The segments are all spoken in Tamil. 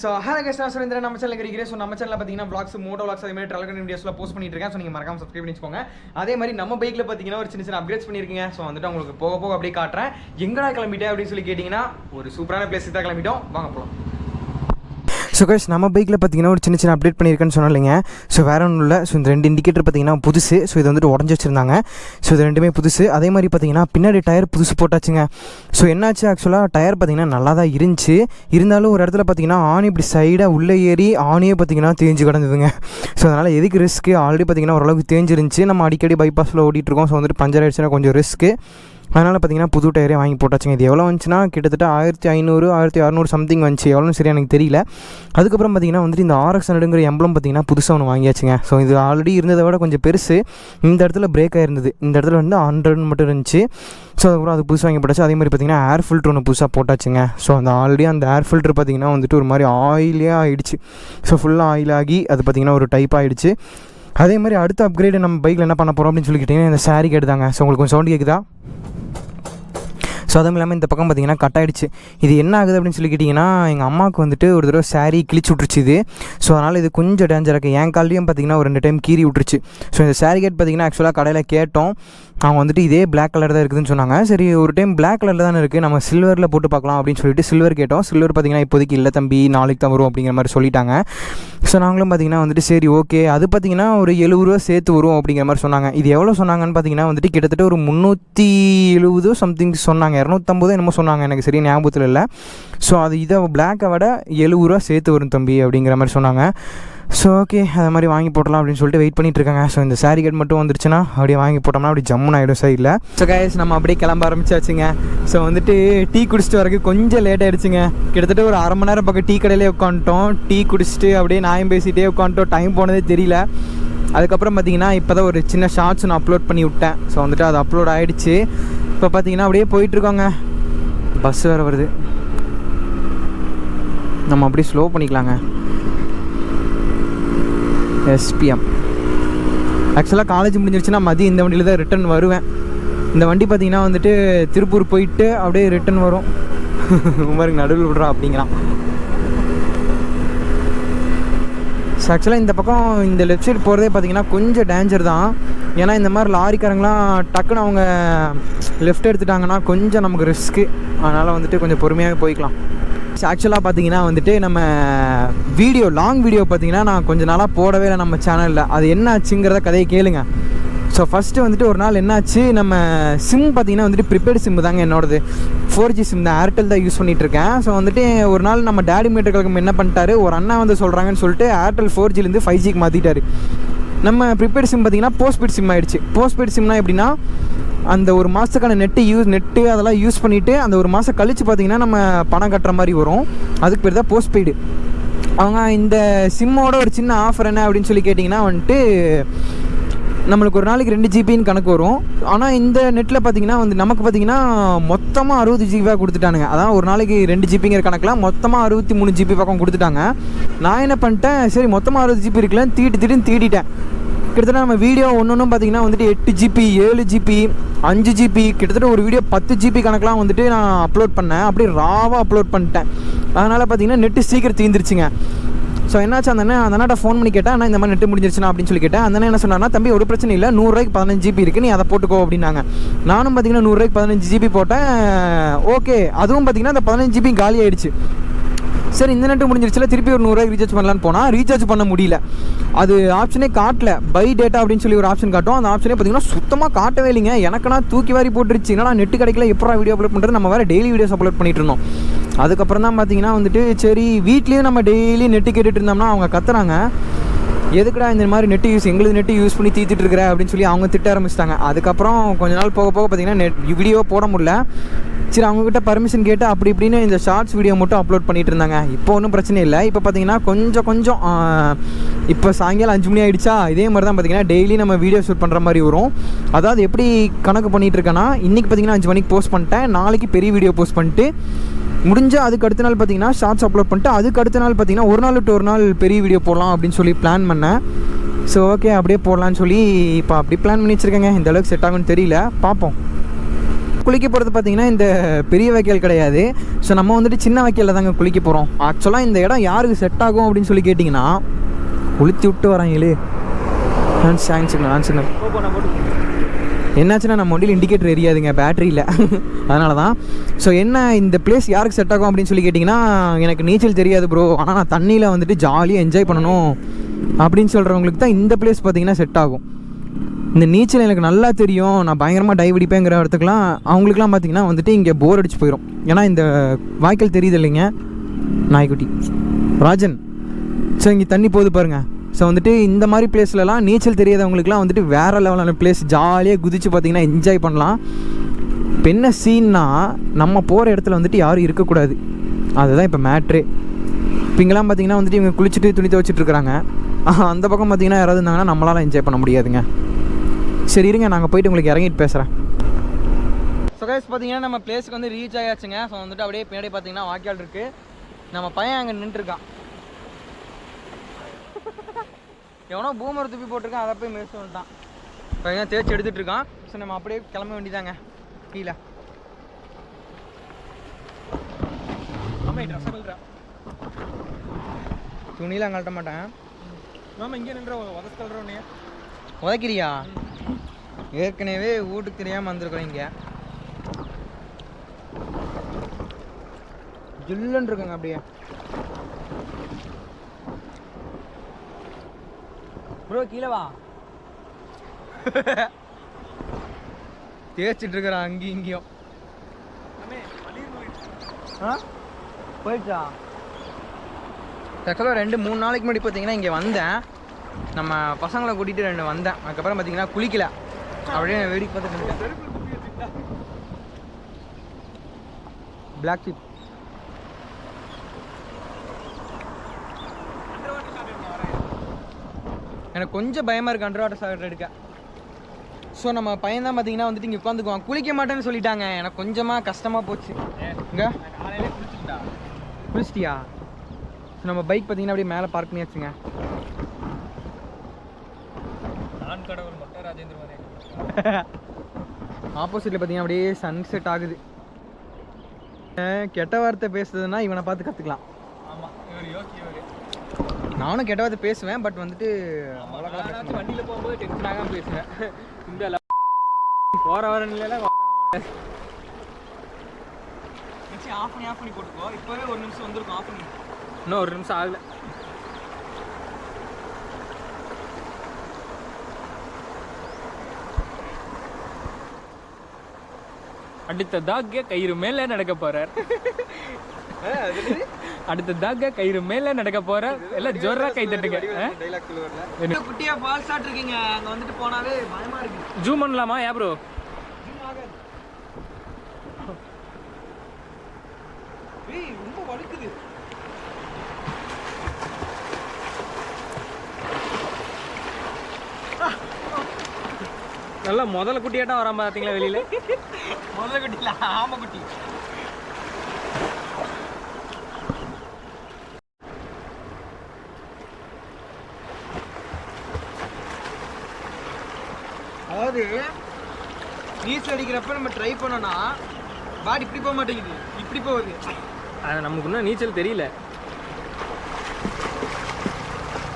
ஸோ ஹலோ கைஸ், நான் சுரேந்திரன். நம்ம சேனல் இருக்கிறேன். ஸோ நம்ம சேனலில் பார்த்தீங்கன்னா vlogs, மோட்டோ vlogs அதே மாதிரி ட்ராவல் வீடியோஸ்லாம் போஸ்ட் பண்ணிட்டு இருக்கேன். ஸோ நீங்கள் மறக்காம சப்ஸ்கிரைப் பண்ணிக்கோங்க. அதே மாதிரி நம்ம பைக்கில் பார்த்தீங்கன்னா ஒரு சின்ன அப்டேட்ஸ் பண்ணியிருக்கீங்க. ஸோ வந்துட்டு உங்களுக்கு போக போக அப்படியே காட்டுறேன். எங்கடா கிளம்பிட்டேன் அப்படின்னு சொல்லி கேட்டிங்கன்னா ஒரு சூப்பரான பிளேஸுக்கு தான் கிளம்பிட்டோம். வாங்க போகலாம். ஸோ கைஸ், நம்ம பைக்கில் பார்த்தீங்கன்னா ஒரு சின்ன அப்டேட் பண்ணியிருக்கேன்னு சொன்னாலிங்க. ஸோ வேறு ஒன்றும் இல்லை. ஸோ இந்த ரெண்டு இண்டிகேட்டர் பார்த்தீங்கன்னா புதுசு. ஸோ இது வந்துட்டு உடஞ்சி வச்சுருந்தாங்க. ஸோ இது ரெண்டுமே புதுசு. அதே மாதிரி பார்த்தீங்கன்னா பின்னாடி டயர் புதுசு போட்டாச்சுங்க. ஸோ என்னாச்சு, ஆக்சுவலாக டயர் பார்த்தீங்கன்னா நல்லா தான் இருந்துச்சு. இருந்தாலும் ஒரு இடத்துல பார்த்தீங்கன்னா ஆணி இப்படி சைடாக உள்ளே ஏறி ஆணியே பார்த்தீங்கன்னா தேஞ்சு கிடந்ததுங்க. ஸோ அதனால் எதுக்கு ரிஸ்க்கு? ஆல்ரெடி பார்த்தீங்கன்னா ஓரளவுக்கு தேஞ்சிருந்துச்சு. நம்ம அடிக்கடி பைபாஸில் ஓட்டிகிட்ருக்கோம். ஸோ வந்துட்டு பஞ்சர் ஆகிடுச்சுன்னா கொஞ்சம் ரிஸ்க்கு. அதனால் பார்த்தீங்கன்னா புது டயரே வாங்கி போட்டாச்சுங்க. இது எவ்வளோ வந்துச்சுன்னா கிட்டத்தட்ட 1500 1600 சம்திங் வந்துச்சு. எவ்வளோன்னு சரியாக எனக்கு தெரியல. அதுக்கப்புறம் பார்த்தீங்கன்னா வந்துட்டு இந்த RX100ங்கிற எம்பளம் பார்த்தீங்கன்னா புதுசாக ஒன்று வாங்கியாச்சுங்க. ஸோ இது ஆல்ரெடி இருந்ததை விட கொஞ்சம் பெருசு. இந்த இடத்துல பிரேக் ஆகிருந்தது. இந்த இடத்துல வந்து 100 மட்டும் இருந்துச்சு. ஸோ அதுக்கப்புறம் அது புதுசாக வாங்கி போட்டாச்சு. அதே மாதிரி பார்த்தீங்கன்னா ஏர் ஃபில்ட்ரு ஒன்று புதுசாக போட்டாச்சுங்க. ஸோ அந்த ஆல்ரெடி அந்த ஏர் ஃபில்ட்ரு பார்த்தீங்கன்னா வந்துட்டு ஒரு மாதிரி ஆயிலே ஆகிடுச்சு. ஸோ ஃபுல்லாக ஆயில் ஆகி அது பார்த்தீங்கன்னா ஒரு டைப் ஆகிடுச்சு. அதே மாதிரி அடுத்த அப்கிரேடு நம்ம பைக்கில் என்ன பண்ண போகிறோம் அப்படின்னு சொல்லிக்கிட்டிங்கன்னா இந்த சாரி கேட்டுதாங்க. ஸோ உங்களுக்கு கொஞ்சம் சவுண்ட் கேட்குதா? ஸோ அதுவும் இல்லாமல் இந்த பக்கம் பார்த்தீங்கன்னா கட் ஆகிடுச்சு. இது என்ன ஆகுது அப்படின்னு சொல்லி கேட்டிங்கன்னா, எங்கள் அம்மாவுக்கு வந்துட்டு ஒரு தடவை சாரீ கிழிச்சு விட்ருச்சு இது. ஸோ அதனால் இது கொஞ்சம் டேஞ்சராக இருக்குது. என் காலையும் பார்த்தீங்கன்னா ஒரு 2 டைம் கீறி விட்ருச்சு. ஸோ இந்த சாரீ கேட் பார்த்தீங்கன்னா ஆக்சுவலாக கடையில் கேட்டோம். அவங்க வந்துட்டு இதே பிளாக் கலர் தான் இருக்குதுன்னு சொன்னாங்க. சரி, ஒரு டைம் பிளாக் கலரில் தானே இருக்குது, நம்ம சில்வரில் போட்டு பார்க்கலாம் அப்படின்னு சொல்லிட்டு சில்வர் கேட்டோம். சில்வர் பார்த்தீங்கன்னா இப்போதைக்கு இல்லை தம்பி, நாளைக்கு தான் வரும் அப்படிங்கிற மாதிரி சொல்லிட்டாங்க. ஸோ நாங்களும் பார்த்தீங்கன்னா வந்துட்டு சரி ஓகே, அது பார்த்தீங்கன்னா ஒரு 70 ரூபா சேர்த்து வரும் அப்படிங்கிற மாதிரி சொன்னாங்க. இது எவ்வளோ சொன்னாங்கன்னு பார்த்தீங்கன்னா வந்துட்டு கிட்டத்தட்ட ஒரு 370 சம்திங் சொன்னாங்க. 250 என்னமோ சொன்னாங்க, எனக்கு சரியா ஞாபகத்தில் இல்லை. ஸோ அது இதை பிளாக்கை விட 70 ரூபா சேர்த்து வரும் தம்பி அப்படிங்கிற மாதிரி சொன்னாங்க. ஸோ ஓகே, அதை மாதிரி வாங்கி போட்டலாம் அப்படின்னு சொல்லிட்டு வெயிட் பண்ணிட்டு இருக்காங்க. ஸோ இந்த சாரி கேட் மட்டும் வந்துருச்சுன்னா அப்படியே வாங்கி போட்டோம்னா அப்படி ஜம்முன்னு ஆகிடும் சைடில். ஸோ கைஸ், நம்ம அப்படியே கிளம்ப ஆரம்பிச்சாச்சுங்க. ஸோ வந்துட்டு டீ குடிச்சிட்டு வரக்கு கொஞ்சம் லேட் ஆகிடுச்சுங்க. கிட்டத்தட்ட ஒரு அரை மணி நேரம் பக்கம் டீ கடையிலே உட்காந்துட்டோம். டீ குடிச்சிட்டு அப்படியே நாயம் பேசிகிட்டே உட்காந்துட்டோம். டைம் போனதே தெரியல. அதுக்கப்புறம் பார்த்தீங்கன்னா இப்போ தான் ஒரு சின்ன ஷார்ட்ஸ் நான் அப்லோட் பண்ணி விட்டேன். ஸோ வந்துட்டு அது அப்லோட் ஆகிடுச்சு. இப்போ பார்த்தீங்கன்னா அப்படியே போயிட்டுருக்கோங்க. பஸ் வேறு வருது. நம்ம அப்படியே ஸ்லோ பண்ணிக்கலாங்க. SPM ஆக்சுவலாக காலேஜ் முடிஞ்சிருச்சுன்னா மதியம் இந்த வண்டியில் தான் ரிட்டன் வருவேன். இந்த வண்டி பார்த்திங்கன்னா வந்துட்டு திருப்பூர் போயிட்டு அப்படியே ரிட்டன் வரும். பாருங்க, நடுவில் விட்றா அப்படிங்களாம். ஸோ ஆக்சுவலாக இந்த பக்கம் இந்த லெஃப்ட் சைடு போகிறதே பார்த்திங்கன்னா கொஞ்சம் டேஞ்சர் தான். ஏன்னா இந்த மாதிரி லாரிக்காரங்களாம் டக்குன்னு அவங்க லெஃப்ட் எடுத்துட்டாங்கன்னா கொஞ்சம் நமக்கு ரிஸ்க்கு. அதனால் வந்துட்டு கொஞ்சம் பொறுமையாக போய்க்கலாம். ஆக்சுவலாக பார்த்தீங்கன்னா வந்துட்டு நம்ம லாங் வீடியோ பார்த்தீங்கன்னா நான் கொஞ்சம் நாளாக போடவே இல்லை நம்ம சேனலில். அது என்ன ஆச்சுங்கிறத கதையை கேளுங்க. ஸோ ஃபஸ்ட்டு வந்துட்டு ஒரு நாள் என்னாச்சு, நம்ம சிம் பார்த்தீங்கன்னா வந்துட்டு ப்ரிபேர்டு சிம் தாங்க என்னோடது. 4G சிம் தான், ஏர்டெல் தான் யூஸ் பண்ணிகிட்ருக்கேன். ஸோ வந்துட்டு ஒரு நாள் நம்ம டேடி மீட்டர்களுக்கு என்ன பண்ணிட்டாரு, ஒரு அண்ணா வந்து சொல்கிறாங்கன்னு சொல்லிட்டு ஏர்டெல் 4Gலேருந்து 5Gக்கு மாற்றிட்டாரு. நம்ம ப்ரிபேர்டு சிம் பார்த்திங்கன்னா போஸ்ட்பெய்ட் சிம் ஆகிடுச்சு. போஸ்ட்பெய்ட் சிம்னா எப்படின்னா, அந்த ஒரு மாதத்துக்கான நெட்டு அதெல்லாம் யூஸ் பண்ணிவிட்டு அந்த ஒரு மாதம் கழித்து பார்த்திங்கன்னா நம்ம பணம் கட்டுற மாதிரி வரும். அதுக்கு பேர் தான் போஸ்ட்பெய்டு. அவங்க இந்த சிம்மோட ஒரு சின்ன ஆஃபர் என்ன அப்படின்னு சொல்லி கேட்டிங்கன்னா வந்துட்டு நம்மளுக்கு ஒரு நாளைக்கு 2 ஜிபின்னு கணக்கு வரும். ஆனால் இந்த நெட்டில் பார்த்திங்கன்னா வந்து நமக்கு பார்த்திங்கன்னா மொத்தமாக 60 ஜிபியாக கொடுத்துட்டானுங்க. அதான் ஒரு நாளைக்கு 2 ஜிபிங்கிற கணக்கில் மொத்தமாக 63 ஜிபி பக்கம் கொடுத்துட்டாங்க. நான் என்ன பண்ணிட்டேன், சரி மொத்தமாக 60 ஜிபி இருக்குல்லன்னு திடீர்னு தேடிட்டேன். கிட்டத்தட்ட நம்ம வீடியோ ஒன்றும் பார்த்திங்கன்னா வந்துட்டு 8 ஜிபி 7 ஜிபி 5 ஜிபி கிட்டத்தட்ட ஒரு வீடியோ 10 ஜிபி கணக்கெலாம் வந்துட்டு நான் அப்லோட் பண்ணேன். அப்படியே ராவாக அப்லோட் பண்ணிட்டேன். அதனால் பார்த்திங்கன்னா நெட்டு சீக்கிரம் தீர்ந்துருச்சுங்க. ஸோ என்னாச்சு, அந்த அண்ணாட்ட ஃபோன் பண்ணி கேட்டேன், ஆனால் இந்த மாதிரி நெட்டு முடிஞ்சிருச்சுனா அப்படின்னு சொல்லி கேட்டேன். அந்த என்ன சொன்னார்னா, தம்பி ஒரு பிரச்சனை இல்லை, 100 ரூபாய்க்கு 15 ஜிபி இருக்குது, நீ அதை போட்டுக்கோ அப்படின்னாங்க. நானும் பார்த்திங்கன்னா 100 ரூபாய்க்கு 15 ஜிபி போட்டேன். ஓகே, அதுவும் பார்த்திங்கன்னா அந்த 15 ஜிபி காலி ஆகிடுச்சு. சரி, இந்த நெட்டு முடிஞ்சிருச்சுல, திருப்பி ஒரு 100 ரூபாய்க்கு ரீசார்ஜ் பண்ணலான்னு போனால் ரீசார்ஜ் பண்ண முடியல. அது ஆப்ஷனே காட்டல. பை டேட்டா அப்படின்னு சொல்லி ஒரு ஆப்ஷன் காட்டும். அந்த ஆப்ஷனே பார்த்தீங்கன்னா சுத்தமாக காட்டவே இல்லைங்க. எனக்குன்னா தூக்கி வாரி போட்டுருச்சு. ஏன்னா நெட்டு கிடைக்கல, எப்போ வீடியோ அப்லோட் பண்ணுறது, நம்ம வேறு டெய்லி வீடியோஸ் அப்லோட் பண்ணிட்டு இருந்தோம். அதுக்கப்புறம் தான் பார்த்தீங்கன்னா வந்துட்டு சரி வீட்லேயும் நம்ம டெய்லி நெட்டு கேட்டுட்டு இருந்தோம்னா அவங்க கத்துறாங்க, எதுக்குடா இந்த மாதிரி எங்களுக்கு நெட்டு யூஸ் பண்ணி தீர்த்துட்டு இருக்கிற அப்படின்னு சொல்லி அவங்க திட்ட ஆரம்பிச்சிட்டாங்க. அதுக்கப்புறம் கொஞ்ச நாள் போக பார்த்தீங்கன்னா வீடியோ போட முடியல. சரி, அவங்கக்கிட்ட பர்மிஷன் கேட்டு அப்படி இப்படின்னு இந்த ஷார்ட்ஸ் வீடியோ மட்டும் அப்லோட் பண்ணிட்டு இருந்தாங்க. இப்போ ஒன்றும் பிரச்சனை இல்லை. இப்போ பார்த்தீங்கன்னா கொஞ்சம் இப்போ சாயங்காலம் 5 மணி ஆகிடுச்சா, இதே மாதிரி தான் பார்த்தீங்கன்னா டெய்லி நம்ம வீடியோ ஷூட் பண்ணுற மாதிரி வரும். அதாவது எப்படி கணக்கு பண்ணிகிட்டு இருக்கேன்னா, இன்றைக்கி பார்த்தீங்கன்னா 5 மணிக்கு போஸ்ட் பண்ணிட்டேன், நாளைக்கு பெரிய வீடியோ போஸ்ட் பண்ணிட்டு முடிஞ்சால் அதுக்கு அடுத்த நாள் பார்த்தீங்கன்னா ஷார்ட்ஸ் அப்லோட் பண்ணிட்டு அதுக்கு அடுத்த நாள் பார்த்தீங்கன்னா ஒரு நாள் விட்டு ஒரு நாள் பெரிய வீடியோ போடலாம் அப்படின்னு சொல்லி பிளான் பண்ணேன். ஸோ ஓகே, அப்படியே போடலான்னு சொல்லி இப்போ அப்படி பிளான் பண்ணி வச்சுருக்கேங்க. இந்த அளவுக்கு செட் ஆகும்னு தெரியல, பார்ப்போம். குளிக்க போகிறது பார்த்தீங்கன்னா இந்த பெரிய வைக்கல் கிடையாது. ஸோ நம்ம வந்துட்டு சின்ன வைக்கலில் தாங்க குளிக்க போகிறோம். ஆக்சுவலாக இந்த இடம் யாருக்கு செட் ஆகும் அப்படின்னு சொல்லி கேட்டிங்கன்னா, குளித்து விட்டு வராங்களே ஹேண்ட் என்னாச்சுன்னா நம்ம வண்டியில் இண்டிகேட்டர் எரியாதுங்க, பேட்டரியில். அதனால தான். ஸோ என்ன இந்த பிளேஸ் யாருக்கு செட் ஆகும் அப்படின்னு சொல்லி கேட்டிங்கன்னா, எனக்கு நீச்சல் தெரியாது ப்ரோ, ஆனால் நான் தண்ணியில் வந்துட்டு ஜாலியாக என்ஜாய் பண்ணணும் அப்படின்னு சொல்கிறவங்களுக்கு தான் இந்த பிளேஸ் பார்த்திங்கன்னா செட் ஆகும். இந்த நீச்சல் எனக்கு நல்லா தெரியும், நான் பயங்கரமாக டைவ் அடிப்பேங்கிற இடத்துக்குலாம் அவங்களுக்குலாம் பார்த்திங்கன்னா வந்துட்டு இங்கே போர் அடிச்சு போயிடும். ஏன்னா இந்த வாய்க்கால் தெரியுது இல்லைங்க, நாய்க்குட்டி ராஜன். ஸோ இங்கே தண்ணி போகுது பாருங்கள். ஸோ வந்துட்டு இந்த மாதிரி பிளேஸ்லலாம் நீச்சல் தெரியாதவங்களுக்குலாம் வந்துட்டு வேறு லெவலான பிளேஸ், ஜாலியாக குதித்து பார்த்திங்கன்னா என்ஜாய் பண்ணலாம். இப்போ என்ன சீன்னா, நம்ம போகிற இடத்துல வந்துட்டு யாரும் இருக்கக்கூடாது, அதுதான் இப்போ மேட்ரு. இப்போ இங்கெல்லாம் பார்த்திங்கன்னா வந்துட்டு இவங்க குளிச்சுட்டு துணி துவைச்சிட்டு இருக்கிறாங்க. அந்த பக்கம் பார்த்திங்கன்னா யாராவது இருந்தாங்கன்னா நம்மளால் என்ஜாய் பண்ண முடியாதுங்க. சரி இருங்க, நாங்கள் போயிட்டு உங்களுக்கு இறங்கிட்டு பேசுகிறேன். ஸோ கைஸ் பார்த்தீங்கன்னா நம்ம பிளேஸுக்கு வந்து ரீச் ஆயாச்சுங்க. ஸோ வந்துட்டு அப்படியே பின்னாடி பார்த்தீங்கன்னா வாய்க்கால் இருக்குது. நம்ம பையன் அங்கே நின்றுருக்கான். எவனோ பூமர் துப்பி போட்டிருக்கான், அதை போய் மிஸ் பண்ணிட்டான். பையன் தேய்ச்சி எடுத்துகிட்டு இருக்கான். ஸோ நம்ம அப்படியே கிளம்ப வேண்டியதாங்க கீழே. துணியில் அங்கே அழட்ட மாட்டேன். இங்கே நின்ற உதக்கல்ற உதைக்கிறியா? ஏற்கனவே வீட்டுக்கு தெரியாமல் வந்திருக்கிறோம். இங்கே ஜில்லுன்னு இருக்குங்க அப்படியே. ப்ரோ கீழே வா. தேய்ச்சிட்டு இருக்கிறான் அங்கேயும் இங்கேயும். போயிட்டா ஆக்சுவலாக 2-3 நாளைக்கு முன்னாடி பார்த்தீங்கன்னா இங்கே வந்தேன், நம்ம பசங்களை கூட்டிகிட்டு 2 வந்தேன். அதுக்கப்புறம் பார்த்தீங்கன்னா குளிக்கல, அப்படியே வேடிக்கை பார்த்துட்டு பிளாக் ஷீப். எனக்கு கொஞ்சம் பயமாக இருக்குது அண்டர் வாட்டர் ஷாட் எடுக்க. ஸோ நம்ம பையன் தான் பார்த்தீங்கன்னா வந்துட்டு இங்கே உட்காந்துக்குவான். குளிக்க மாட்டேன்னு சொல்லிட்டாங்க. எனக்கு கொஞ்சமாக கஷ்டமாக போச்சு. இங்கே குளிச்சிட்டியா? நம்ம பைக் பார்த்தீங்கன்னா அப்படியே மேலே பார்க் பண்ணியாச்சுங்க. ஆப்போசிட்டில் பார்த்தீங்கன்னா அப்படியே சன்செட் ஆகுது. கெட்ட வார்த்தை பேசுறதுன்னா இவனை பார்த்து கற்றுக்கலாம். நானும் கெட்ட வார்த்தை பேசுவேன், பட் வந்துட்டு வண்டியில் போகும்போது டென்ஷனாக பேசுவேன். இந்த போகிற வர நிலையில ஆஃப் பண்ணி போட்டுக்கோ. இப்போவே 1 நிமிஷம் வந்துருக்கும். ஆஃப் பண்ணி இன்னும் 1 நிமிஷம் ஆகலை. அடுத்ததாக கயிறு மேலே நடக்க போறார். அடுத்ததாக கயிறு மேலே நடக்க போறார். எல்லாம் ஜோரா கை தட்டுங்க. குட்டியா பால் ஷாட் இருக்கீங்க, அங்க வந்துட்டு போனாவே பயமா இருக்கு. ஜூம் பண்ணலாமா? யா ப்ரோ ரொம்ப வழுக்குது. நல்லா முதல்ல குட்டியாட்டம் வராம பார்த்தீங்களா வெளியில? முதல்ல குட்டி இல்ல, ஆமா குட்டி. அதாவது நீச்சல் அடிக்கிறப்ப நம்ம ட்ரை பண்ணோம்னா பாடி இப்படி போக மாட்டேங்குது, இப்படி போகுது. அது நமக்கு இன்னும் நீச்சல் தெரியல.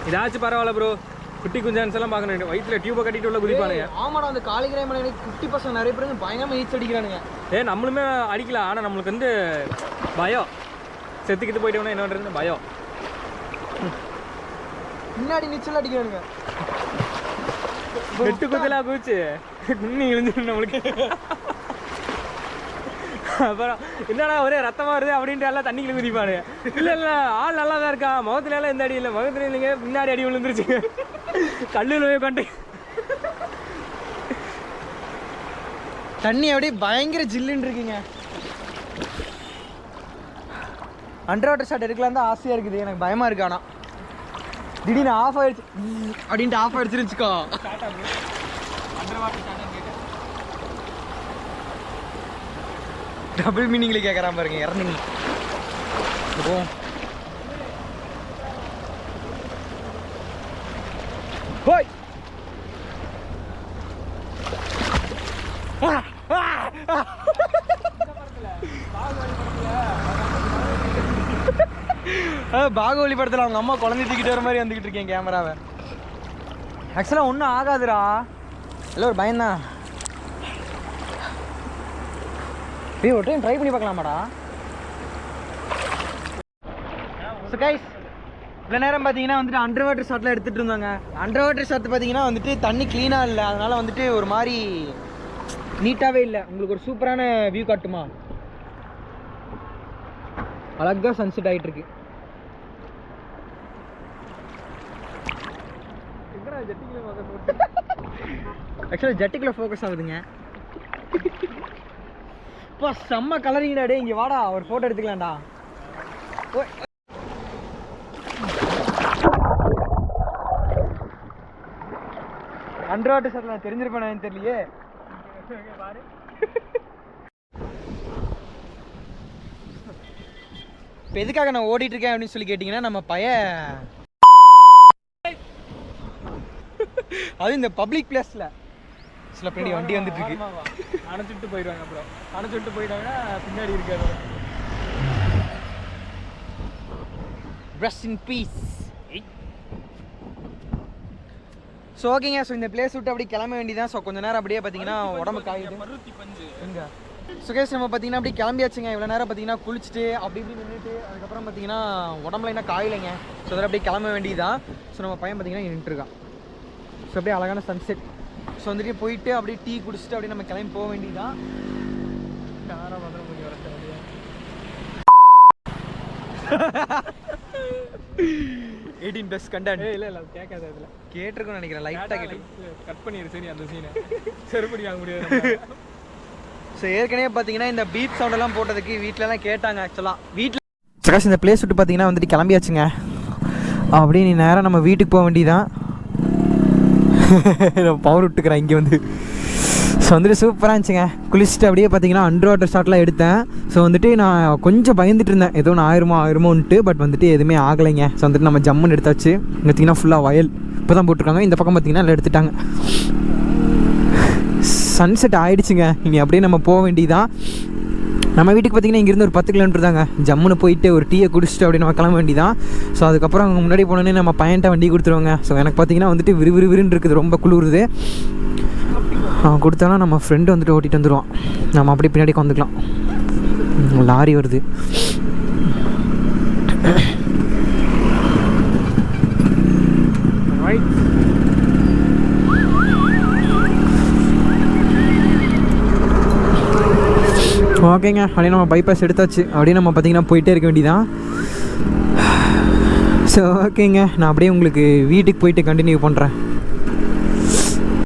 இதாச்சும் பரவாயில்ல ப்ரோ. குட்டி குஞ்சான்ஸ் எல்லாம் பார்க்கணும், வயிற்றுல டியூபை கட்டிட்டு உள்ள குதிப்பானுங்க. ஆமாடா, அந்த காளிகிராம குட்டி பசங்க நிறைய பேருக்கு பயங்கரமா நீச்சல் அடிக்கிறானுங்க. நம்மளுமே அடிக்கலாம், ஆனால் நம்மளுக்கு வந்து பயம். செத்துக்கிட்டு போயிட்டோம்னா என்ன பண்ணுறது பயம். பின்னாடி நீச்சல் அடிக்கிறானுங்க. வெட்டு குத்தலாம் குதிச்சு குன்னி இழுந்துடும் நம்மளுக்கு. அப்புறம் என்னடா ஒரே ரத்தமா வருது அப்படின்ட்டு எல்லாம் தண்ணிக்குள்ள குதிப்பானு. இல்லை இல்லை, ஆள் நல்லா தான் இருக்கா, முகத்துல எல்லாம் எந்த அடி இல்லை, முகத்துல இல்லைங்க, பின்னாடி அடி விழுந்துருச்சுங்க. கல்லுல போய் உட்காந்து தண்ணி அப்படியே பயங்கர ஜில்லுன்னு இருக்குங்க. அண்டர் வாட்டர் ஷாட் எடுக்கலாம் தான் ஆசையா இருக்குது, எனக்கு பயமா இருக்கு. ஆனா திடீர்னு ஆஃப் ஆயிடுச்சு அப்படின்ட்டு ஆஃப் ஆயிடுச்சுருச்சுக்கோ. டபுள் மீனிங்ல கேட்கறான் பாருங்க. இறந்துங்க போய் பாகுபலி படத்தில் அவங்க அம்மா குழந்தை தூக்கிட்டு வர மாதிரி வந்துக்கிட்டு இருக்கேன் கேமராவை. ஆக்சுவலாக ஒன்றும் ஆகாதுடா, எல்லாம் ஒரு பயம்தான். ஒரு டைம் ட்ரை பண்ணி பார்க்கலாமாடா? ஸோ கைஸ், இவ்வளோ நேரம் பார்த்தீங்கன்னா வந்துட்டு அண்டர் வாட்டர் ஷாட்லாம் எடுத்துகிட்டு இருந்தாங்க. அண்டர் வாட்டர் ஷாட் பார்த்தீங்கன்னா வந்துட்டு தண்ணி க்ளீனாக இல்லை, அதனால் வந்துட்டு ஒரு மாதிரி நீட்டாகவே இல்லை. உங்களுக்கு ஒரு சூப்பரான வியூ காட்டுமா? அழகாக சன்செட் ஆகிட்டுருக்கு. ஆக்சுவலாக ஜெட்டுக்குள்ளே ஃபோக்கஸ் ஆகுதுங்க. இப்போ செம்ம கலரிங்கடா. டே இங்கே வாடா, ஒரு ஃபோட்டோ எடுத்துக்கலாம்டா. அண்டர் வாட்டர் ஷாட் நான் தெரிஞ்சிருப்பேன் தெரியலையே. இப்போ எதுக்காக நான் ஓடிட்டு இருக்கேன் அப்படின்னு சொல்லி கேட்டிங்கன்னா, நம்ம அது இந்த பப்ளிக் பிளேஸில் சில பின்னாடி வண்டி வந்துட்டு இருக்கு. அணைச்சுட்டு போயிடுவாங்க. அப்புறம் அணைச்சுட்டு போயிட்டாங்கன்னா பின்னாடி இருக்காது. Rest in peace. ஸோ ஓகேங்க, ஸோ இந்த பிளேஸ் விட்டு அப்படியே கிளம்ப வேண்டியதான். ஸோ கொஞ்சம் நேரம் அப்படியே பார்த்தீங்கன்னா உடம்பு காயுது. எங்க சுகேஷ் நம்ம பார்த்தீங்கன்னா அப்படியே கிளம்பியாச்சுங்க. இவ்வளோ நேரம் பார்த்தீங்கன்னா குளிச்சுட்டு அப்படி இப்படி நின்றுட்டு அதுக்கப்புறம் பார்த்தீங்கன்னா உடம்புல என்ன காயிலைங்க. ஸோ அதில் அப்படியே கிளம்ப வேண்டியதான். ஸோ நம்ம பையன் பார்த்தீங்கன்னா நின்றுட்டுருக்கான். ஸோ அப்படியே அழகான சன்செட். ஸோ வந்துட்டு போயிட்டு அப்படியே டீ குடிச்சிட்டு அப்படியே நம்ம கிளம்பி போக வேண்டியதான். யாரும் வந்து கொஞ்சம் வரட்ட முடியாது. 18+ கண்டென்ட். இல்லை இல்லை கேட்காது. அதில் கேட்டிருக்குன்னு நினைக்கிறேன். லைட்டாக கேட்டு கட் பண்ணிடு. சரி, அந்த சீனை செருப்படி வாங்க முடியாது. ஸோ ஏற்கனவே பார்த்தீங்கன்னா இந்த பீப் சவுண்டெல்லாம் போட்டதுக்கு வீட்டிலலாம் கேட்டாங்க. ஆக்சுவலாக வீட்டில் சகாஷ் இந்த பிளேஸ் விட்டு பார்த்தீங்கன்னா வந்துட்டு கிளம்பியாச்சுங்க. அப்படியே நீ நேராக நம்ம வீட்டுக்கு போக வேண்டியதான். பவர் விட்டுக்கிறேன் இங்கே வந்து. ஸோ வந்துட்டு சூப்பராக இருந்துச்சுங்க. குளிச்சுட்டு அப்படியே பார்த்தீங்கன்னா அண்டர் வாட்டர் ஷாட்லாம் எடுத்தேன். ஸோ வந்துட்டு நான் கொஞ்சம் பயந்துட்டு இருந்தேன், ஏதோ ஒன்று ஆயிருமோன்ட்டு. பட் வந்துட்டு எதுவுமே ஆகலைங்க. ஸோ வந்துட்டு நம்ம ஜம்முன்னு எடுத்தாச்சு. இங்கே பார்த்தீங்கன்னா ஃபுல்லாக வயல் இப்போ தான் போட்டிருக்காங்க. இந்த பக்கம் பார்த்தீங்கன்னா எல்லாம் எடுத்துட்டாங்க. சன்செட் ஆகிடுச்சுங்க. இனி அப்படியே நம்ம போக வேண்டியதான். நம்ம வீட்டுக்கு பார்த்தீங்கன்னா இங்கேருந்து ஒரு 10 கிலோமீட்டர் தாங்க. ஜம்முன்னு போயிட்டு ஒரு டீயை குடிச்சிட்டு அப்படி நம்ம கிளம்ப வேண்டியதான். ஸோ அதுக்கப்புறம் அங்கே முன்னாடி போனோன்னே நம்ம பையன்ட்ட வண்டி கொடுத்துருவாங்க. ஸோ எனக்கு பார்த்தீங்கன்னா வந்துட்டு விறுவிறுன்னு இருக்குது, ரொம்ப குளிருது. அவன் கொடுத்தாலும் நம்ம ஃப்ரெண்டு வந்துட்டு ஓட்டிகிட்டு வந்துடுவான். நம்ம அப்படியே பின்னாடி வந்துக்கலாம். லாரி வருது. ஓகேங்க, அப்படியே நம்ம பைபாஸ் எடுத்தாச்சு. அப்படியே நம்ம பார்த்திங்கன்னா போயிட்டே இருக்க வேண்டியதான். ஸோ ஓகேங்க, நான் அப்படியே உங்களுக்கு வீட்டுக்கு போயிட்டு கண்டினியூ பண்ணுறேன்.